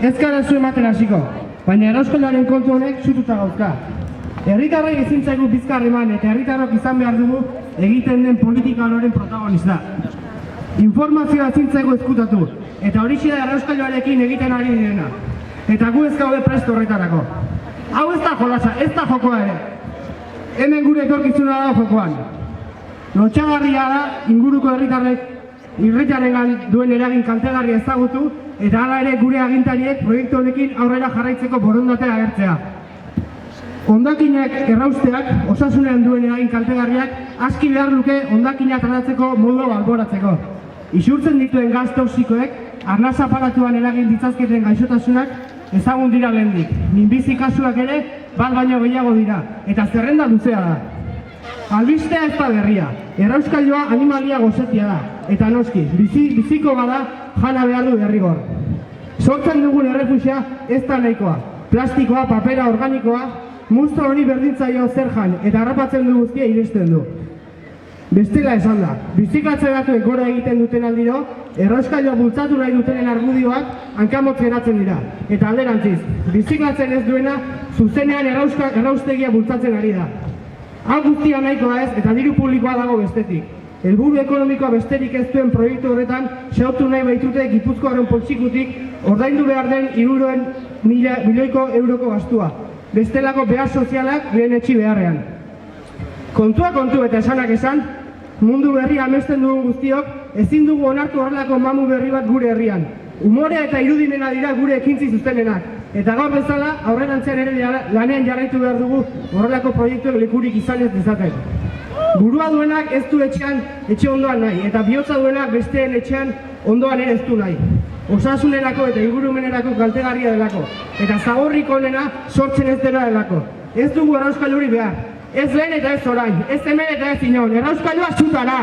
ez gara zu ematen hasiko, baina errauskailaren kontu honek zututa gauzka. Herritarrek ezin zaigu bizkar eman eta herritarrok izan behar dugu egiten den politika ororen protagonista. Informazioa ezin zaigu ezkutatu, eta horixe da errauskailuarekin egiten ari direna. Eta gu ez gaude prest horretarako. Hau ez da jolasa, ez da jokoa ere. Hemen gure etorkizuna da jokoan. Lotxagarria da inguruko herritarrengan duen eragin kaltegarria ezagutu, eta hala ere gure agintariek proiektu honekin aurrera jarraitzeko borondatea agertzea. Hondakinak errausteak, osasunean duen eragin kaltegarriak, aski behar luke hondakina tratatzeko modu alboratzeko. Isurtzen dituen gaz toxikoek, arnasa aparatuan eragin ditzazketen gaixotasunak ezagun dira lehendik. Minbizi kasuak ere, bat baino gehiago dira, eta zerrenda luzea da. Albistea ez da berria, errauskailua animalia gozetia da, eta noski, biziko bada jana behar du derrigor. Sortzen dugun errefusia ez da nahikoa, plastikoa, papera, organikoa, muztro hori berdintzaio zer jan, eta harrapatzen du guztia iresten du. Bestela esan da, biziklatze datuek gora egiten duten aldiro, errauskailua bultzatu nahi dutenen argudioak hankamotz geratzen dira. Eta alderantziz, biziklatzen ez duena, zuzenean erraustegia bultzatzen ari da. Hau guztia nahikoa ez, eta diru publikoa dago bestetik. Helburu ekonomikoa besterik ez duen proiektu horretan, xautu nahi baitute Gipuzkoaren poltsikutik ordaindu behar den 300 milioiko euroko gastua. Bestelako behar sozialak lehen etxi beharrean. Kontua kontu eta esanak esan, mundu berria amesten dugun guztiok ezin dugu onartu horrelako mamu berri bat gure herrian. Umorea eta irudimena dira gure ekintzi zuzenenak. Eta gaur bezala, aurrerantzean ere lanean jarraitu behar dugu horrelako proiektuek lekurik izan ez dezaten. Burua duenak ez du etxe ondoan nahi, eta bihotza duenak besteen etxean ondoan ere ez du nahi. Osasunerako eta ingurumenerako kaltegarria delako, eta zagorrik onena sortzen ez dela delako. Ez dugu errauskailuri behar. Ez lehen eta ez orain, ez hemen eta ez inon, errauskailua zutara!